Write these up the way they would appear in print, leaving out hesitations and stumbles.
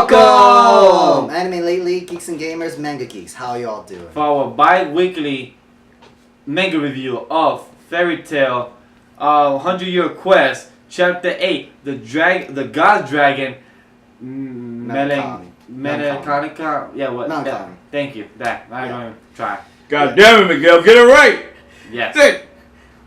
Welcome! Anime Lately, Geeks and Gamers, Manga Geeks. How y'all doing? For our bi-weekly manga review of Fairy Tail 100-Year Quest, Chapter 8, the God Dragon, Melancholy. Yeah, what? Melancholy. Thank you. I'm going to try. God damn it, Miguel, get it right! Yes.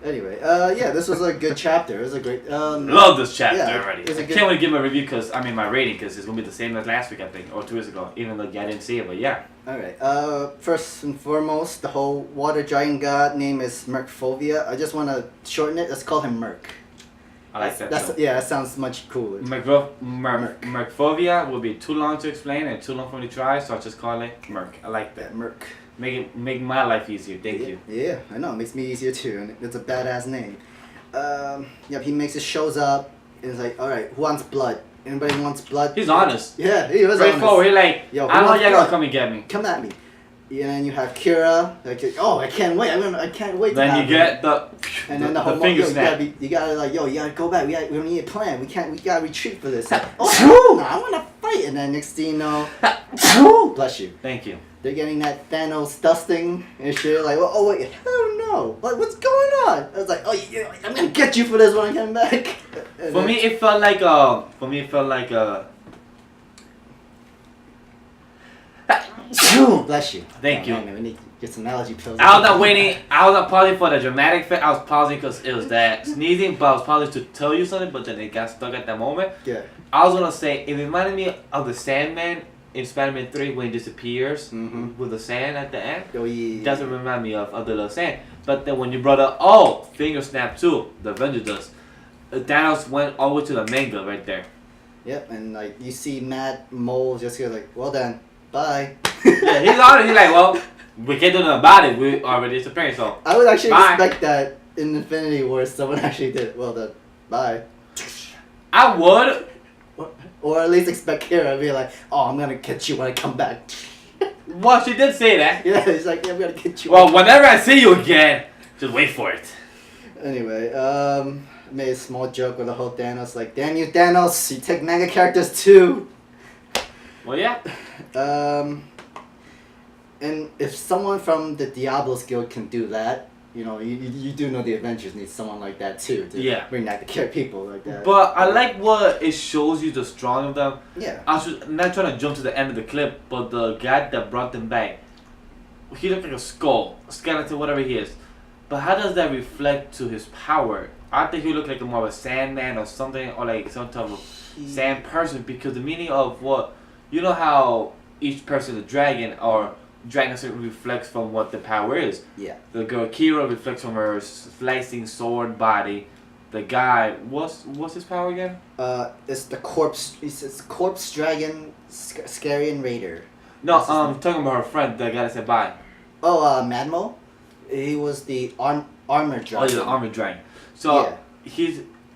Anyway, this was a good chapter. It was a great. Love this chapter already. I can't wait to give my review my rating because it's going to be the same as last week, I think, or 2 weeks ago, even though I didn't see it, but yeah. Alright, first and foremost, the whole water giant god name is Mercfovia. I just want to shorten it. Let's call him Merc. I like that. That sounds much cooler. Mercfovia will be too long to explain and too long for me to try, so I'll just call it Merc. I like that. Merc. Make my life easier. Thank you. Yeah, I know. It makes me easier too, and it's a badass name. He shows up, and it's like, alright, who wants blood? Anybody wants blood? He's honest. Yeah, he was honest. Straightforward. He's like, yo, I know y'all gonna come and get me. Come at me. And then you have Kira, like, oh, I can't wait. I can't wait. Then you get the finger snap. You gotta go back. We don't need a plan. We gotta retreat for this. Oh, I wanna fight. And then next thing you know, bless you. Thank you. They're getting that Thanos dusting and shit. Like, oh wait, hell no! Like, what's going on? I was like, oh, yeah, I'm gonna get you for this when I come back. For me, it felt like bless you. Thank you. Man, we need to get some allergy pills. I was not waiting. I was not pausing for the dramatic effect. I was pausing because it was that sneezing, but I was pausing to tell you something, but then it got stuck at that moment. Yeah. I was gonna say it reminded me of the Sandman in Spider-Man 3 when he disappears with the sand at the end. Oh, yeah. It doesn't remind me of the little sand. But then when you brought up, finger snap too, the Avenger does. Thanos went all the way to the manga right there. Yep, and like you see Matt Mole just here like, well then, bye. Yeah, he's honest. He's like, well, we can't do nothing about it. We already disappeared, so. I would actually bye. expect that in Infinity War someone actually did. Well then, bye. I would. Or at least expect Kira to be like, oh, I'm gonna get you when I come back. Well, she did say that. Yeah, he's like, yeah, I'm gonna get you. Well, whenever I see you again, just wait for it. Anyway, made a small joke with the whole Thanos, like, damn you Thanos, you take manga characters too. Well, yeah. And if someone from the Diabolos guild can do that, you know, you do know the Avengers need someone like that too to bring back the people like that. But I like what it shows you the strong of them. Yeah. I'm not trying to jump to the end of the clip, but the guy that brought them back, he looked like a skull, a skeleton, whatever he is. But how does that reflect to his power? I think he looked like more of a Sandman or something, or like some type of sand person, because the meaning of what, you know how each person is a dragon, or dragon reflects from what the power is. Yeah. The girl Kira reflects from her slicing sword body. The guy, what's his power again? It's the corpse. It's corpse dragon, Scarian Raider. No, talking about her friend, the guy that said bye. Oh, Madmo. He was the armor dragon. Oh, he's an armor dragon. So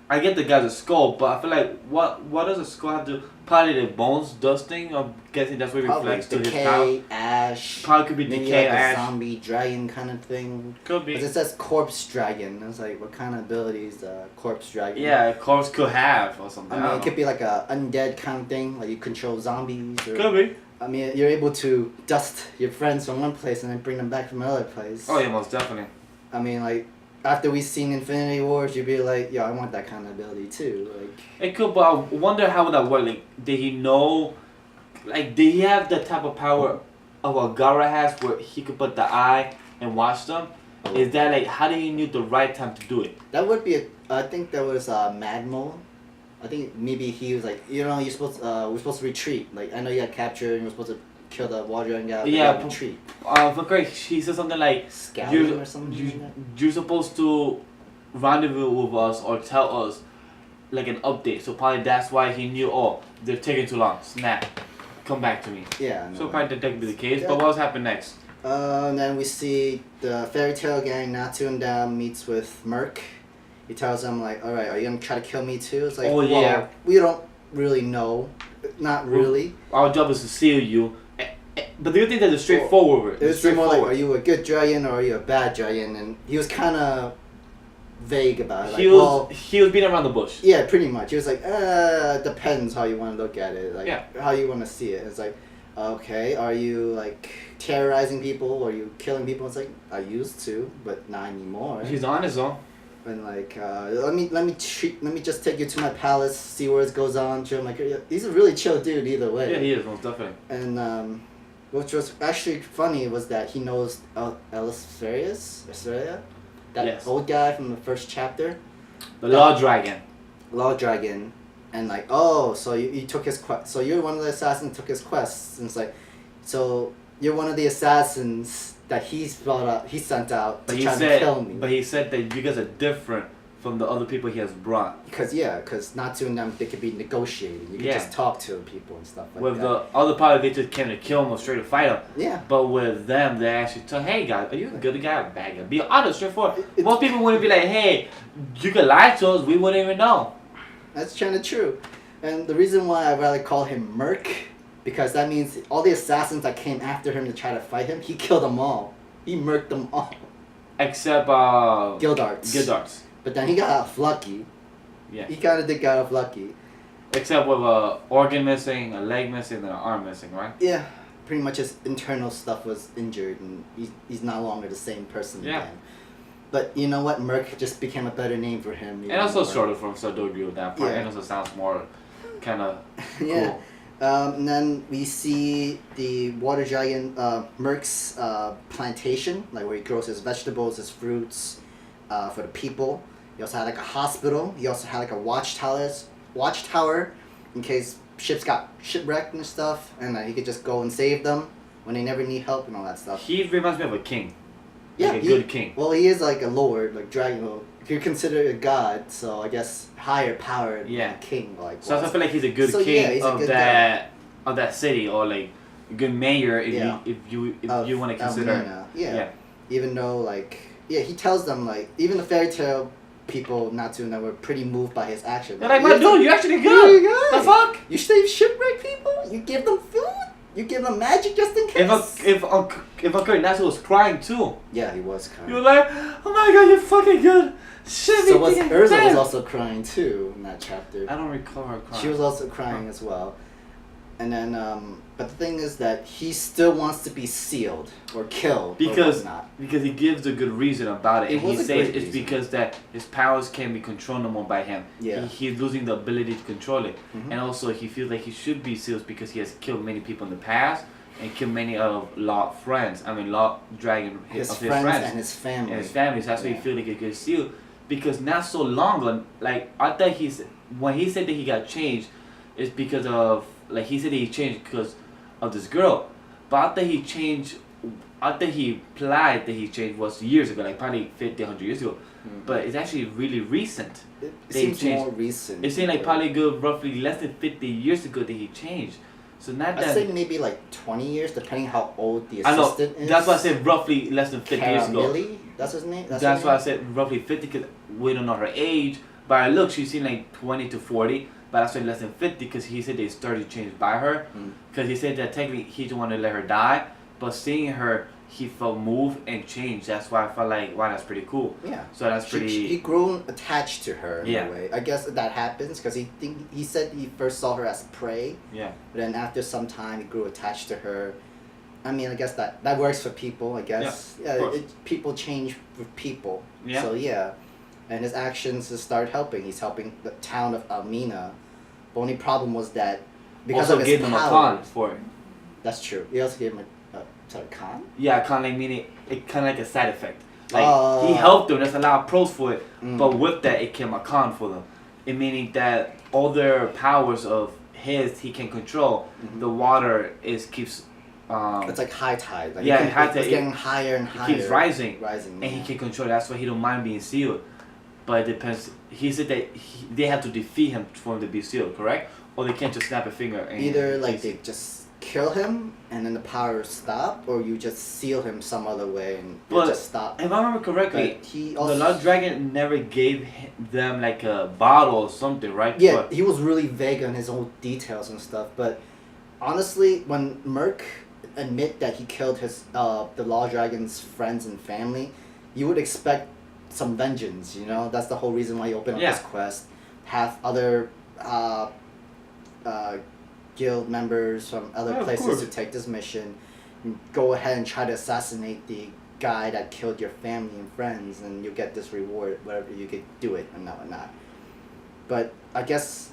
I get the guy's a skull, but I feel like what does a skull have to do? Probably the bones dusting. I'm guessing that's what it reflects to his power. Ash. Probably could be maybe decay, like ash. A zombie dragon kind of thing. Could be. Because it says corpse dragon. I was like, what kind of abilities corpse dragon? Yeah, a corpse could have or something. I mean, it could be like a undead kind of thing, like you control zombies. Or, could be. I mean, you're able to dust your friends from one place and then bring them back from another place. Oh yeah, most definitely. I mean, like, after we've seen Infinity Wars, you'd be like, yo, I want that kind of ability too. Like, it could, but I wonder how would that work. Like, did he know? Like, did he have the type of power of what Gara has, where he could put the eye and watch them? Is that like, how did he knew the right time to do it? That would be I think that was Madmo. I think maybe he was like, you know, we're supposed to retreat. Like, I know you got captured and we're supposed to kill the water and guy. Yeah, retreat. For Craig, he said something like, Scouting or something. You're supposed to rendezvous with us or tell us like an update. So probably that's why he knew. Oh, they're taking too long. Snap, come back to me. Yeah. So probably that could be the case. Yeah. But what happened next? And then we see the Fairy Tail gang, Natsu and Dam meets with Merc. He tells them like, all right, are you gonna try to kill me too? It's like, oh yeah. Well, we don't really know. Not really. Our job is to seal you. But do you think that it's straightforward? It's more like, are you a good dragon or are you a bad dragon? And he was kind of vague about it. Like, he was beating around the bush. Yeah, pretty much. He was like, depends how you want to look at it. Like, how you want to see it. It's like, okay, are you like terrorizing people or are you killing people? It's like, I used to, but not anymore. He's on his own. And like, let me just take you to my palace, see where it goes on. Chill. I'm like, he's a really chill dude either way. Yeah, he is most definitely. And which was actually funny was that he knows Elefseria, that old guy from the first chapter. The Law Dragon. Law Dragon, and like, oh, so you took his quest. So you're one of the assassins who took his quests. And it's like, so you're one of the assassins that he sent out to try to kill me. But he said that you guys are different from the other people he has brought. Because not to them, they could be negotiating. You can just talk to people and stuff like with that. With the other party, they just came to kill him or straight to fight him. Yeah. But with them, they actually tell, hey guys, are you a good guy or a bad guy? Be honest, straightforward. Most people wouldn't be like, hey, you could lie to us, we wouldn't even know. That's kind of true. And the reason why I rather call him Merc, because that means all the assassins that came after him to try to fight him, he killed them all. He murked them all. Except Gildarts. But then he got off lucky. Yeah. He kind of did get off lucky. Except with an organ missing, a leg missing, and an arm missing, right? Yeah. Pretty much his internal stuff was injured and he's no longer the same person again. But you know what? Merc just became a better name for him. And also shorter form, so I do agree with that part. And also sounds more kind of cool. And then we see the water dragon, Merc's plantation, like where he grows his vegetables, his fruits, for the people. He also had like a hospital. He also had like a watchtower, in case ships got shipwrecked and stuff, and he could just go and save them when they never need help and all that stuff. He reminds me of a king. Yeah, like a good king. Well, he is like a lord, like dragon. Well, you're considered a god, so I guess higher power than a king. Like, so I feel like he's a good king of that city, or like a good mayor if you want to consider. Even though he tells them even the fairy tale people not to know were pretty moved by his action. They're like, dude, you're actually good. The fuck? You save shipwreck people? You give them food? You give them magic just in case? If Uncle Ignacio was crying too. Yeah, he was crying. You were like, oh my god, you're fucking good. Shit, so Urza was also crying too in that chapter. I don't recall her crying. She was also crying as well. And then, but the thing is that he still wants to be sealed or killed because he gives a good reason about it. And he says it's because that his powers can be controlled no more by him. Yeah. He's losing the ability to control it. And also he feels like he should be sealed because he has killed many people in the past and killed many of Law Dragon his of friends his friends and his family. So that's why he feels like he gets sealed. Because not so long ago, I thought when he said that he got changed, it's because of he said that he changed because of this girl, but I thought he changed. I thought he implied that he changed was years ago, like probably 50, 100 years ago. But it's actually really recent. It seems more recent. It seemed like probably good, roughly less than 50 years ago that he changed. So not that. I'd say maybe 20 years, depending how old the assistant is. That's why I said roughly less than 50 years ago. That's his name? That's why I said roughly 50 because we don't know her age. By her look, she seemed like 20 to 40. But that's why less than 50 because he said they started changed by her. Because he said that technically he didn't want to let her die. But seeing her, he felt moved and changed. That's why I felt like, wow, that's pretty cool. Yeah. So that's pretty... He grew attached to her in a way. I guess that happens because he said he first saw her as prey. Yeah. But then after some time, he grew attached to her. I mean, I guess that works for people, I guess. Yeah, people change with people. Yeah. So, yeah. And his actions just started helping. He's helping the town of Almina. The only problem was that because also of his gave him a con for it. That's true. He also gave him a con? Yeah, a con meaning it kind of like a side effect. Like he helped them. There's a lot of pros for it, but with that it came a con for them. It meaning that all their powers of he can control. The water keeps. It's like high tide. High tide. It's getting higher and higher. It keeps rising. And he can control it. That's why he don't mind being sealed. But it depends. He said that they have to defeat him for him to be sealed, correct? Or they can't just snap a finger. And either they just kill him and then the power stop, or you just seal him some other way and it just stop. If I remember correctly, the Lord Dragon never gave them like a bottle or something, right? Yeah, he was really vague on his own details and stuff. But honestly, when Merc admit that he killed the Law Dragon's friends and family, you would expect some vengeance. You know, that's the whole reason why you open up Yeah. this quest. Have other guild members from other Yeah, of places course. to take this mission. Go ahead and try to assassinate the guy that killed your family and friends, and you get this reward, whatever you could do it and not. But I guess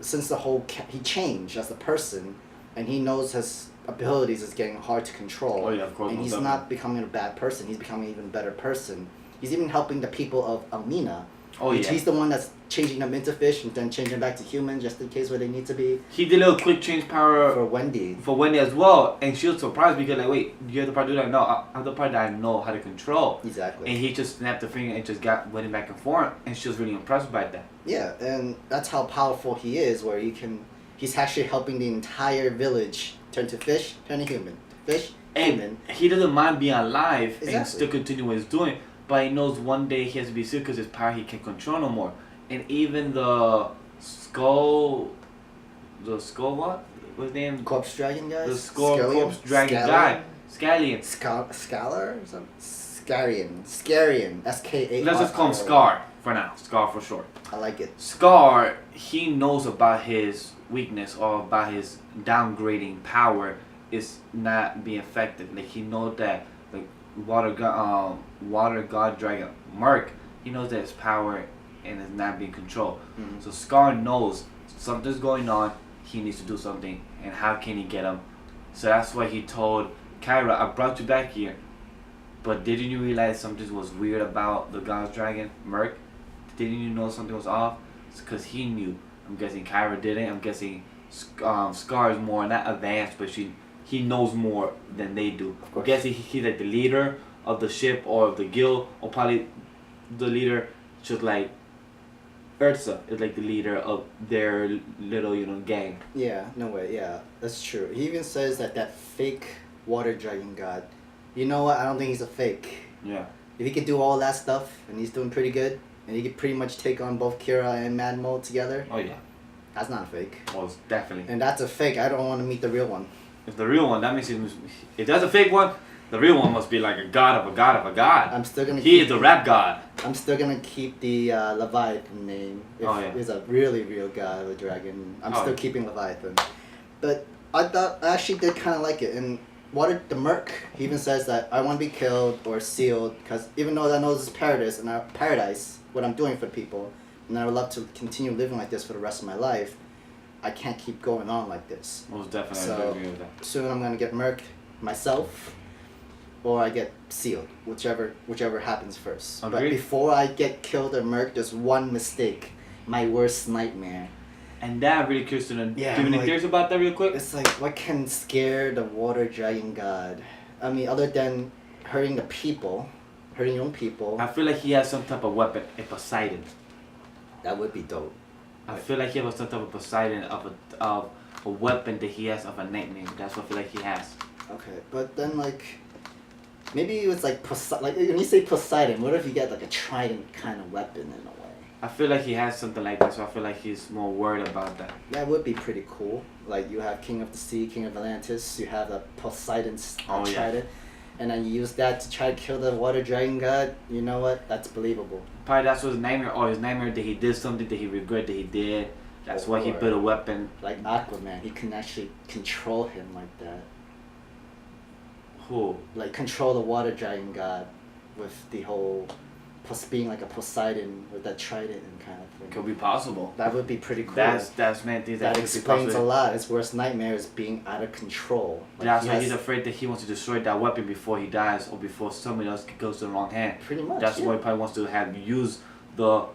since the whole he changed as a person, and he knows his abilities is getting hard to control. Oh, yeah, of course, And most he's not becoming a bad person. He's becoming an even better person. He's even helping the people of Almina. Oh, yeah. He's the one that's changing them into fish and then changing them back to human just in case where they need to be. He did a little quick change power For Wendy. for Wendy as well, and she was surprised because like, wait, you have the part to do that? No, I have the part that I know how to control. Exactly. And he just snapped the finger and just got Wendy back and forth, and she was really impressed by that. Yeah, and that's how powerful he is, where he's actually helping the entire village turn to fish, turn to human. Fish, human. And he doesn't mind being alive and Exactly. still continue what he's doing, but he knows one day he has to be sick because his power he can't control no more. And even the skull what? What's his name? Corpse dragon guys? The skull Scallion? corpse dragon Scallion? guy. Scallion. Scalar or something? Scarian. S-K-A-R. Let's just call him Scar for now. Scar for short. I like it. Scar, he knows about his weakness or about his downgrading power is not being effective. Like he knows that like water god dragon Merc, he knows that his power and is not being controlled. Mhm. So Scar knows something's going on. He needs to do something, and how can he get him? So that's why he told Kyra, "I brought you back here, but didn't you realize something was weird about the God's Dragon, Merc? Didn't you know something was off?" It's because he knew. I'm guessing Kyra didn't. I'm guessing Scar is more not advanced, but he knows more than they do. Of I'm course. guessing he's like the leader of the ship or of the guild, or probably the leader, just like Ursa is like the leader of their little gang. Yeah, no way. Yeah, that's true. He even says that fake water dragon god. You know what? I don't think he's a fake. Yeah. If he could do all that stuff, and he's doing pretty good, and he could pretty much take on both Kira and Mad Mole together, Oh yeah. that's not a fake. Well, it's definitely. And that's a fake. I don't want to meet the real one. If the real one, that means if that's a fake one, the real one must be like a god of a god of a god. I'm still gonna. He is the rap god. I'm still gonna keep the Leviathan name. If Oh, yeah. it's a really real god of a dragon, I'm Oh, still yeah. keeping Leviathan. But I actually did kind of like it. And the Merc, he even says that I want to be killed or sealed, because even though I know this is paradise, what I'm doing for people, and I would love to continue living like this for the rest of my life, I can't keep going on like this. Most definitely, I So agree with that. soon I'm gonna get Merc myself, or I get sealed, whichever happens first. But Agreed. before I get killed or Merc, there's one mistake, my worst nightmare. And that really curious to know. Yeah, Do you have any like- theories about that real quick? It's like, what can scare the water dragon god? I mean, other than hurting the people, hurting your own people, I feel like he has some type of weapon, a Poseidon. that would be dope. I feel like he has some type of Poseidon of a weapon that he has of a nightmare. That's what I feel like he has. Okay, but then like, maybe it was like like when you say Poseidon, what if you get like a trident kind of weapon in a way? I feel like he has something like that, so I feel like he's more worried about that. That would be pretty cool. Like you have King of the Sea, King of Atlantis, you have the Poseidon's Oh, yeah. trident, and then you use that to try to kill the water dragon god. You know what? That's believable. Probably that's what his nightmare, or his nightmare that he did something that he regret that he did. That's why he Or- built a weapon. Like Aquaman, he can actually control him like that. Who? Like control the water dragon god with the whole being like a Poseidon with that trident and kind of thing. Could be possible. That would be pretty cool. That's many things that could be explains a possible. lot. His worst nightmare is being out of control. Like That's he why has- he's afraid that he wants to destroy that weapon before he dies or before somebody else goes to the wrong hand. Pretty much. That's yeah. why he probably wants to have use the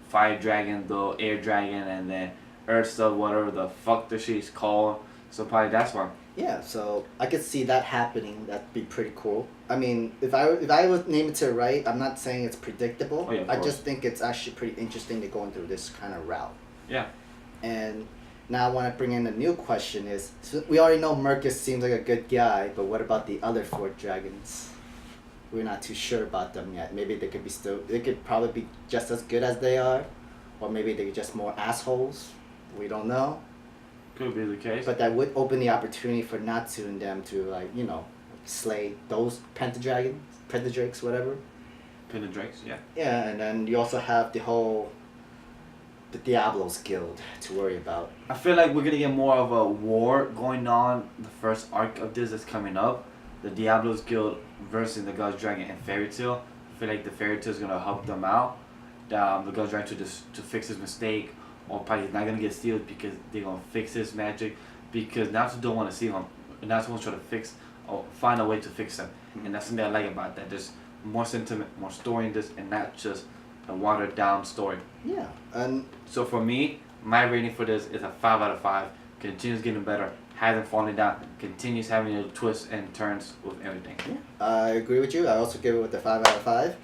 fire dragon, the air dragon, and then earth stuff, whatever the fuck the shit's called. So probably that's why. Yeah, so I could see that happening. That'd be pretty cool. I mean, if I would name it to right, I'm not saying it's predictable. Oh, yeah, of I course. just think it's actually pretty interesting to go through this kind of route. Yeah. And now I want to bring in a new question is, so we already know Mercus seems like a good guy, but what about the other 4 dragons? We're not too sure about them yet. Maybe they could probably be just as good as they are, or maybe they're just more assholes. We don't know. Could be the case. But that would open the opportunity for Natsu and them to slay those pentadrakes, whatever. Pin the Drakes, yeah. Yeah, and then you also have the Diabolos guild to worry about. I feel like we're gonna get more of a war going on. The first arc of this is coming up. The Diablos Guild versus the God's Dragon and Fairy Tail. I feel like the Fairy Tail is gonna help them out. The God's Dragon to fix his mistake, or probably he's not gonna get sealed because they're gonna fix his magic. Because Natsu don't want to seal him. Natsu wants to try to fix or find a way to fix him, and that's something I like about that. There's more sentiment, more story in this, and not just a watered down story. Yeah, and so for me, my rating for this is a 5 out of 5. Continues getting better, hasn't fallen down, continues having little twists and turns with everything. Yeah, I agree with you. I also give it with the 5 out of 5.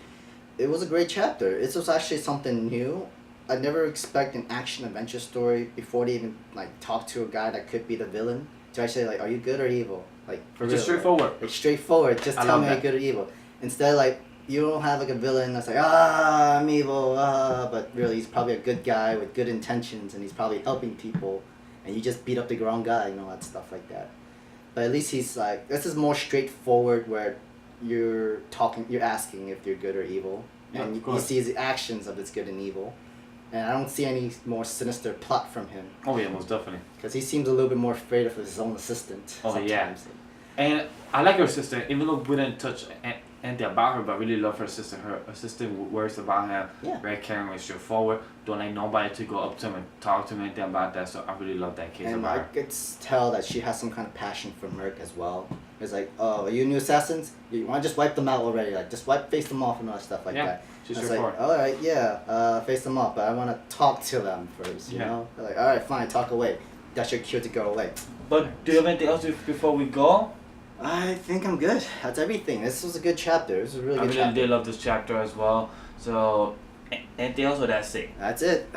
It was a great chapter. This was actually something new. I never expect an action adventure story before they even like talk to a guy that could be the villain to actually like, are you good or evil? Like for real, Just straightforward. Like straightforward. Just tell me you're good or evil. Instead, like you don't have like a villain that's like I'm evil, but really he's probably a good guy with good intentions and he's probably helping people, and you just beat up the wrong guy, that stuff like that. But at least he's like, this is more straightforward where you're asking if you're good or evil, and you see the actions of this good and evil. And I don't see any more sinister plot from him. Oh yeah, most definitely. Because he seems a little bit more afraid of his own assistant. Oh sometimes. yeah. And I like her sister, even though we didn't touch anything about her, but I really love her sister. Her assistant worries about him. Yeah. Very caring, very straightforward. Don't like nobody to go up to him and talk to him anything about that. So I really love that case And about I her. could tell that she has some kind of passion for Merc as well. It's like, oh, are you new assassins? You want to just wipe them out already? Like, just face them off and all that stuff like that. She's It's like, straightforward. all right, yeah, face them off, but I want to talk to them first, you know? They're like, all right, fine, talk away. That's your cue to go away. But do you have anything else before we go? I think I'm good. That's everything. This was a good chapter. This was a really good I chapter. really did love this chapter as well. So, anything else, or that's it? That's it.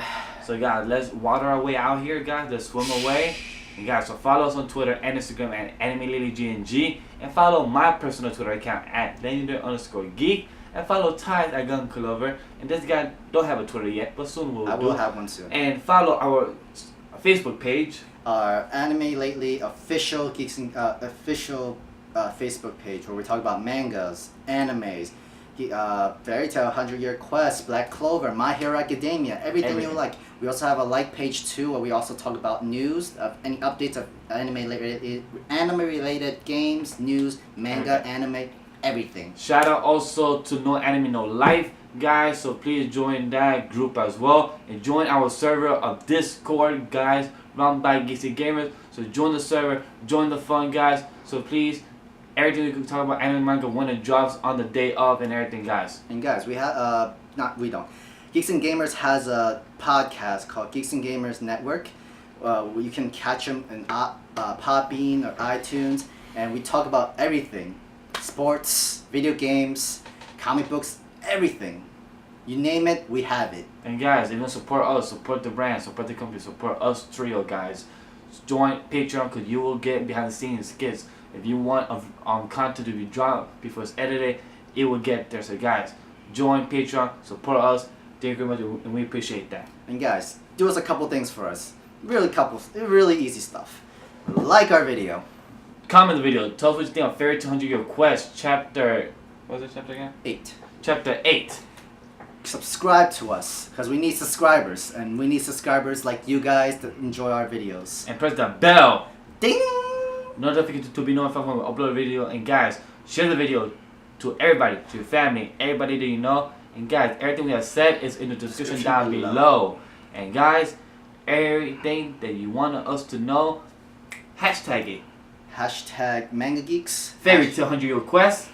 So guys, let's water our way out here, guys. Let's swim away. And guys, so follow us on Twitter and Instagram at AnimeLadyGNG. And follow my personal Twitter account at Legendary_Geek. And follow Ties at Gunlover. And this guy don't have a Twitter yet, but soon we'll I will have one soon. And follow our Facebook page. Our Anime Lately official Geeks and, official Facebook page where we talk about mangas, animes, Fairy Tail, 100 Year Quest, Black Clover, My Hero Academia, everything you like. We also have a like page too where we also talk about news, any updates of anime-related games, news, manga, anime, everything. Shout out also to No Anime No Life, guys. So please join that group as well. And join our server of Discord, guys, run by Geeks Gamers. So join the server, join the fun, guys. So please, everything we can talk about anime manga when it drops on the day of and everything, guys. And guys, we have Geeks and Gamers has a podcast called Geeks and Gamers Network. You can catch them in Podbean or iTunes, and we talk about everything: sports, video games, comic books, everything. You name it, we have it. And guys, if you want to support us, support the brand, support the company, support us trio, guys. Join Patreon because you will get behind the scenes skits. If you want content to be dropped before it's edited, it will get there. So guys, join Patreon, support us. Thank you very much, and we appreciate that. And guys, do us a couple things for us. Really easy stuff. Like our video. Comment the video. Tell us what you think of Fairy Tail 100 Year Quest chapter. What was it chapter again? 8. Chapter 8. Subscribe to us because we need subscribers, and we need subscribers like you guys to enjoy our videos. And press the bell. Ding! Notification to be notified when we upload a video. And guys, share the video to everybody, to your family, everybody that you know. And guys, everything we have said is in the description down below. And guys, everything that you want us to know, hashtag it. Hashtag Manga Geeks. Fairy Tail 100 Year Quest.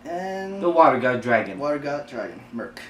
And The Water God Dragon. Water God Dragon. Merc.